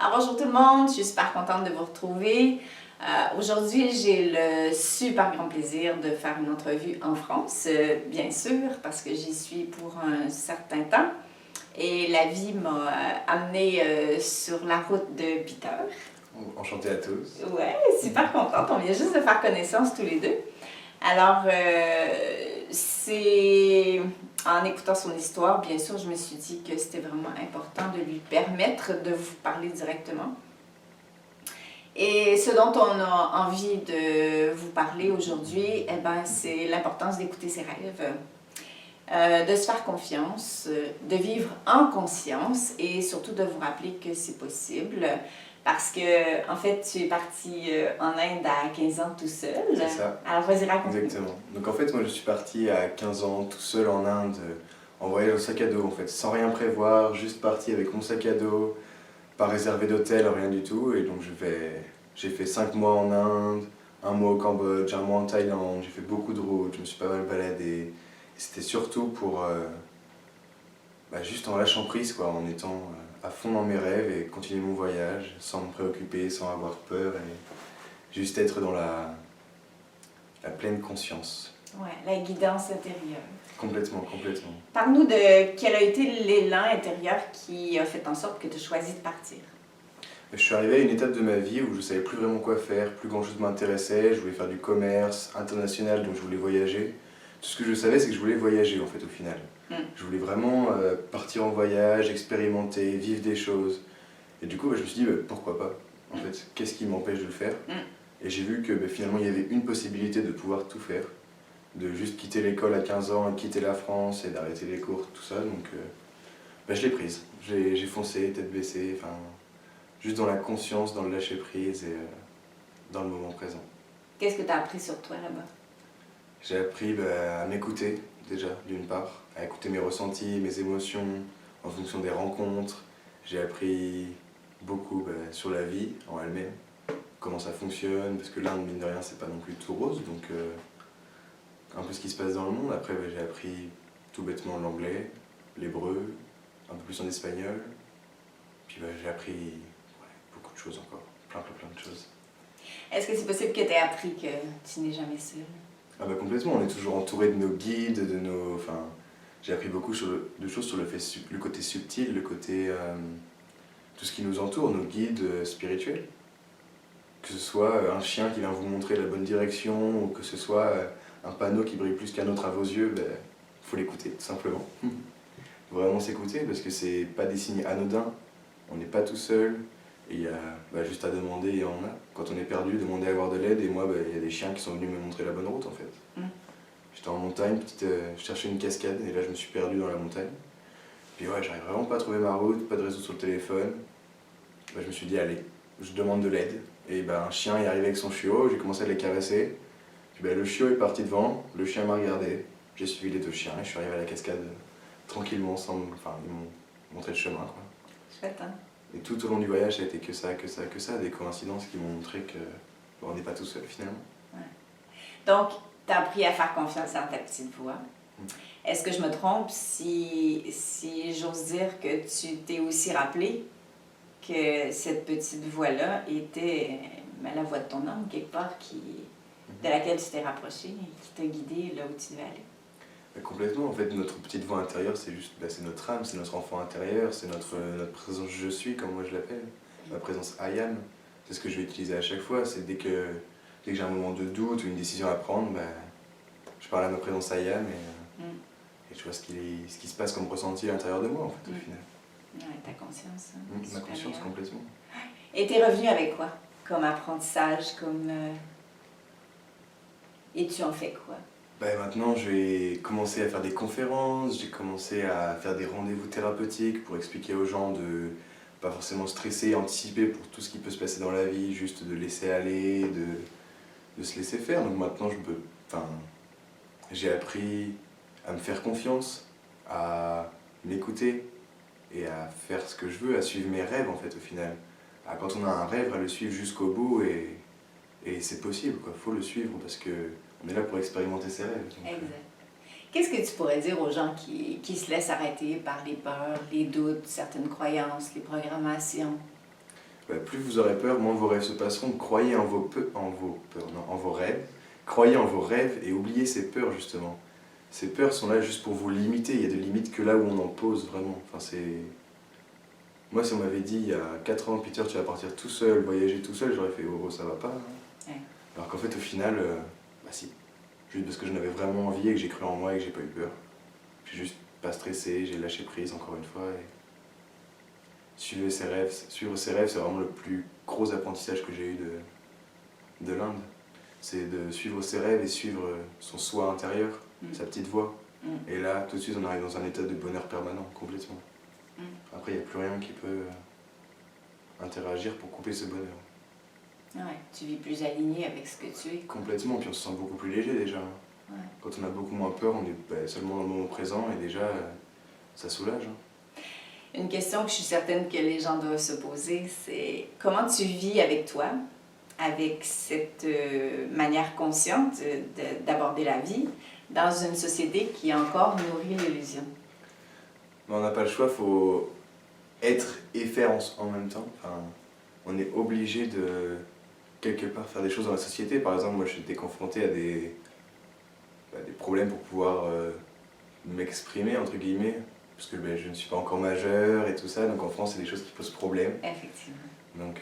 Alors bonjour tout le monde, je suis super contente de vous retrouver. Aujourd'hui, j'ai le super grand plaisir de faire une entrevue en France, bien sûr, parce que j'y suis pour un certain temps. Et la vie m'a amenée sur la route de Peter. Enchanté à tous. Ouais, super contente, on vient juste de faire connaissance tous les deux. Alors, c'est en écoutant son histoire, bien sûr, je me suis dit que c'était vraiment important de lui permettre de vous parler directement. Et ce dont on a envie de vous parler aujourd'hui, eh ben, c'est l'importance d'écouter ses rêves, de se faire confiance, de vivre en conscience et surtout de vous rappeler que c'est possible. Parce que, en fait, tu es parti en Inde à 15 ans tout seul. C'est ça. Alors, vas-y, raconte-nous. Exactement. Donc en fait, moi je suis parti à 15 ans tout seul en Inde, en voyage au sac à dos en fait, sans rien prévoir, juste parti avec mon sac à dos, pas réservé d'hôtel, rien du tout. Et donc j'ai fait 5 mois en Inde, un mois au Cambodge, un mois en Thaïlande, j'ai fait beaucoup de routes, je me suis pas mal baladé. Et c'était surtout pour juste en lâchant prise, quoi, en étant à fond dans mes rêves et continuer mon voyage sans me préoccuper, sans avoir peur et juste être dans la pleine conscience. Ouais, la guidance intérieure. Complètement, complètement. Parle-nous de quel a été l'élan intérieur qui a fait en sorte que tu as choisi de partir. Je suis arrivé à une étape de ma vie où je ne savais plus vraiment quoi faire, plus grand chose m'intéressait, je voulais faire du commerce international, donc je voulais voyager. Tout ce que je savais, c'est que je voulais voyager en fait au final. Je voulais vraiment partir en voyage, expérimenter, vivre des choses. Et du coup, je me suis dit, pourquoi pas en fait, qu'est-ce qui m'empêche de le faire? Et j'ai vu que finalement, il y avait une possibilité de pouvoir tout faire, de juste quitter l'école à 15 ans, quitter la France et d'arrêter les cours, tout ça. Donc je l'ai prise, j'ai foncé, tête baissée, enfin, juste dans la conscience, dans le lâcher prise et dans le moment présent. Qu'est-ce que tu as appris sur toi là-bas? J'ai appris à m'écouter déjà, d'une part, à écouter mes ressentis, mes émotions en fonction des rencontres. J'ai appris beaucoup sur la vie en elle-même, comment ça fonctionne, parce que l'Inde, mine de rien, c'est pas non plus tout rose, donc un peu ce qui se passe dans le monde. Après, j'ai appris tout bêtement l'anglais, l'hébreu, un peu plus en espagnol, puis j'ai appris beaucoup de choses encore, plein de choses. Est-ce que c'est possible que tu aies appris que tu n'es jamais seul? Ah complètement, on est toujours entouré de nos guides, de nos... Enfin, j'ai appris beaucoup de choses sur le côté subtil, le côté... tout ce qui nous entoure, nos guides spirituels. Que ce soit un chien qui vient vous montrer la bonne direction, ou que ce soit un panneau qui brille plus qu'un autre à vos yeux, faut l'écouter, tout simplement. Faut vraiment s'écouter, parce que c'est pas des signes anodins, on n'est pas tout seul, et il y a juste à demander, et on a. Quand on est perdu, demander à avoir de l'aide, et moi, il y a des chiens qui sont venus me montrer la bonne route, en fait. J'étais en montagne, je cherchais une cascade, et là je me suis perdu dans la montagne. Puis j'arrive vraiment pas à trouver ma route, pas de réseau sur le téléphone. Je me suis dit, allez, je demande de l'aide. Et un chien est arrivé avec son chiot, j'ai commencé à les caresser. Puis le chiot est parti devant, le chien m'a regardé. J'ai suivi les deux chiens et je suis arrivé à la cascade tranquillement, ils m'ont montré le chemin, quoi. Chouette, hein? Et tout au long du voyage, ça a été que ça, des coïncidences qui m'ont montré qu'on n'est pas tout seul finalement. Ouais. Donc, tu as appris à faire confiance à ta petite voix. Est-ce que je me trompe si j'ose dire que tu t'es aussi rappelé que cette petite voix-là était la voix de ton âme, quelque part, de laquelle tu t'es rapproché et qui t'a guidé là où tu devais aller? Complètement, en fait, notre petite voix intérieure, c'est juste, c'est notre âme, c'est notre enfant intérieur, c'est notre présence je suis, comme moi je l'appelle, ma présence I am. C'est ce que je vais utiliser à chaque fois, c'est dès que j'ai un moment de doute ou une décision à prendre, je parle à ma présence I am et je vois ce qui se passe comme ressenti à l'intérieur de moi, en fait, au final. Ouais, ta conscience. Hein, ma conscience, complètement. Et t'es revenu avec quoi? Comme apprentissage, comme... Et tu en fais quoi? Maintenant, je vais commencer à faire des conférences, j'ai commencé à faire des rendez-vous thérapeutiques pour expliquer aux gens de pas forcément stresser, anticiper pour tout ce qui peut se passer dans la vie, juste de laisser aller, de se laisser faire. Donc maintenant, j'ai appris à me faire confiance, à m'écouter et à faire ce que je veux, à suivre mes rêves en fait au final. Quand on a un rêve, à le suivre jusqu'au bout et c'est possible, quoi. Faut le suivre parce que on est là pour expérimenter ses rêves. Donc, exact. Qu'est-ce que tu pourrais dire aux gens qui se laissent arrêter par les peurs, les doutes, certaines croyances, les programmations? plus vous aurez peur, moins vos rêves se passeront. Croyez en vos rêves. Croyez en vos rêves et oubliez ces peurs, justement. Ces peurs sont là juste pour vous limiter. Il y a des limites que là où on en pose, vraiment. Enfin, moi, si on m'avait dit il y a 4 ans, Peter, tu vas partir tout seul, voyager tout seul, j'aurais fait, oh, ça va pas. Hein. Ouais. Alors qu'en fait, au final, bah si. Juste parce que j'en avais vraiment envie et que j'ai cru en moi et que j'ai pas eu peur. J'ai juste pas stressé, j'ai lâché prise encore une fois. Et... suivre ses rêves, c'est vraiment le plus gros apprentissage que j'ai eu de l'Inde. C'est de suivre ses rêves et suivre son soi intérieur, sa petite voix. Et là, tout de suite, on arrive dans un état de bonheur permanent, complètement. Après, il n'y a plus rien qui peut interagir pour couper ce bonheur. Ouais, tu vis plus aligné avec ce que tu es. Complètement, puis on se sent beaucoup plus léger déjà. Ouais. Quand on a beaucoup moins peur, on est seulement dans le moment présent et déjà, ça soulage. Hein. Une question que je suis certaine que les gens doivent se poser, c'est comment tu vis avec toi, avec cette manière consciente d'aborder la vie dans une société qui encore nourrit l'illusion? On n'a pas le choix, il faut être et faire en même temps. Enfin, on est obligé de, quelque part, faire des choses dans la société. Par exemple, moi, j'étais confronté à des problèmes pour pouvoir m'exprimer, entre guillemets, parce que je ne suis pas encore majeur et tout ça, donc en France, c'est des choses qui posent problème. Effectivement. Donc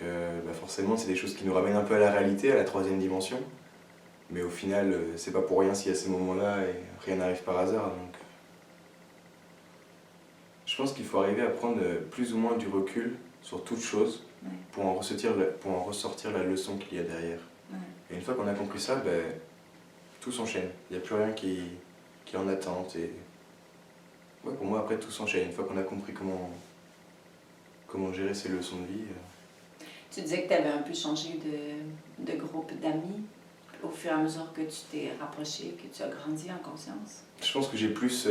forcément, c'est des choses qui nous ramènent un peu à la réalité, à la 3e dimension. Mais au final, c'est pas pour rien s'il y a ces moments-là et rien n'arrive par hasard. Donc... je pense qu'il faut arriver à prendre plus ou moins du recul sur toute chose pour en ressortir la leçon qu'il y a derrière. Ouais. Et une fois qu'on a compris ça, tout s'enchaîne. Il n'y a plus rien qui est en attente. Et... ouais, pour moi, après, tout s'enchaîne. Une fois qu'on a compris comment gérer ces leçons de vie. Tu disais que tu avais un peu changé de groupe d'amis au fur et à mesure que tu t'es rapproché, que tu as grandi en conscience? Je pense que j'ai plus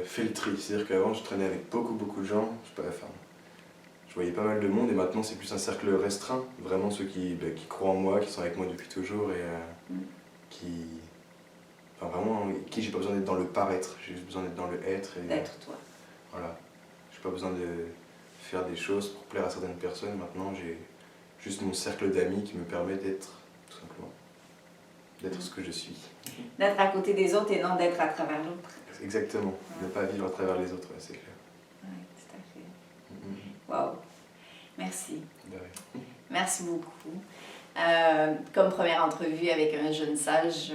fait le tri. C'est-à-dire qu'avant, je traînais avec beaucoup de gens. Je voyais pas mal de monde et maintenant, c'est plus un cercle restreint. Vraiment ceux qui croient en moi, qui sont avec moi depuis toujours et vraiment, qui j'ai pas besoin d'être dans le paraître. J'ai juste besoin d'être dans le être. D'être toi. Voilà. J'ai pas besoin de faire des choses pour plaire à certaines personnes. Maintenant, j'ai juste mon cercle d'amis qui me permet d'être, tout simplement. D'être ce que je suis. D'être à côté des autres et non d'être à travers l'autre. Exactement. Ne pas vivre à travers les autres, c'est clair. Oui, tout à fait. Wow. Merci. De rien. Merci beaucoup. Comme première entrevue avec un jeune sage,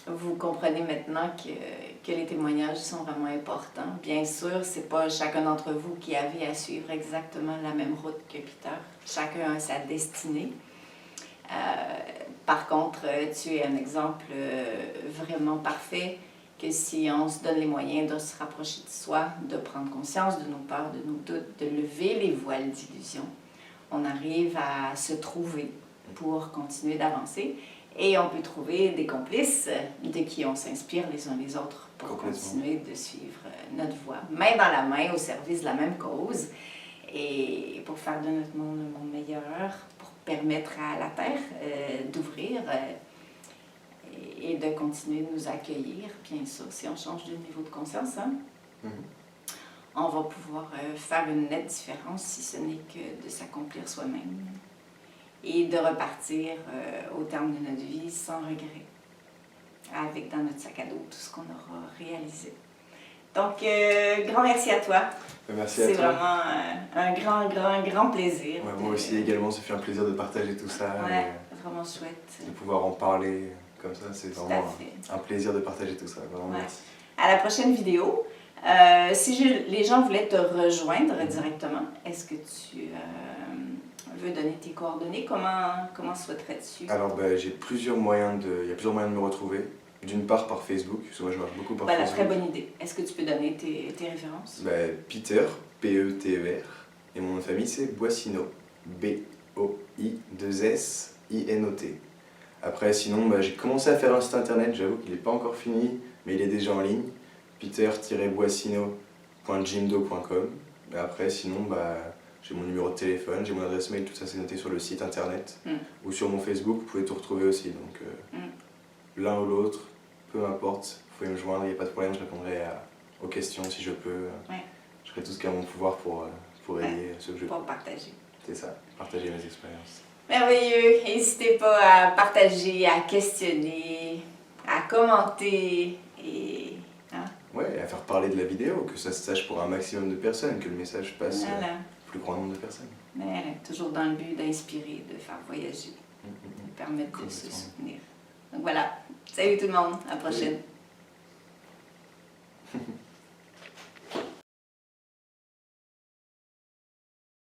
vous comprenez maintenant que les témoignages sont vraiment importants. Bien sûr, c'est pas chacun d'entre vous qui avait à suivre exactement la même route que Peter. Chacun a sa destinée. Par contre, tu es un exemple vraiment parfait que si on se donne les moyens de se rapprocher de soi, de prendre conscience de nos peurs, de nos doutes, de lever les voiles d'illusion, on arrive à se trouver pour continuer d'avancer et on peut trouver des complices de qui on s'inspire les uns les autres pour continuer de suivre notre voie, main dans la main au service de la même cause et pour faire de notre monde un monde meilleur, pour permettre à la Terre d'ouvrir et de continuer de nous accueillir. Bien sûr, si on change de niveau de conscience, on va pouvoir faire une nette différence si ce n'est que de s'accomplir soi-même et de repartir au terme de notre vie sans regret, avec dans notre sac à dos tout ce qu'on aura réalisé. Donc, grand merci à toi. Merci à toi. C'est vraiment un grand plaisir. Ouais, moi aussi également, ça fait un plaisir de partager tout ça. Ouais, vraiment chouette. De pouvoir en parler comme ça, c'est vraiment un plaisir de partager tout ça. Vraiment, merci. À la prochaine vidéo. Si les gens voulaient te rejoindre directement, est-ce que tu veux donner tes coordonnées? Comment souhaiterais-tu? Alors, j'ai plusieurs moyens il y a plusieurs moyens de me retrouver. D'une part par Facebook, parce que moi je marche beaucoup par Facebook. Très bonne idée. Est-ce que tu peux donner tes références? Peter, P-E-T-E-R, et mon nom de famille c'est Boissino, B-O-I-2-S-I-N-O-T. Après sinon, j'ai commencé à faire un site internet, j'avoue qu'il n'est pas encore fini, mais il est déjà en ligne, peter-boissino.jimdo.com. Après sinon, j'ai mon numéro de téléphone, j'ai mon adresse mail, tout ça c'est noté sur le site internet, ou sur mon Facebook, vous pouvez tout retrouver aussi. Donc, l'un ou l'autre, peu importe, vous pouvez me joindre, il n'y a pas de problème, je répondrai aux questions si je peux. Je ferai tout ce qui est à mon pouvoir pour aider ceux que je peux. Pour partager. c'était ça, partager mes expériences. Merveilleux. N'hésitez pas à partager, à questionner, à commenter et... Hein? Ouais, et à faire parler de la vidéo, que ça se sache pour un maximum de personnes, que le message passe Voilà. au plus grand nombre de personnes. Voilà. Toujours dans le but d'inspirer, de faire voyager, de permettre de se soutenir. Donc voilà. Salut tout le monde. À la prochaine.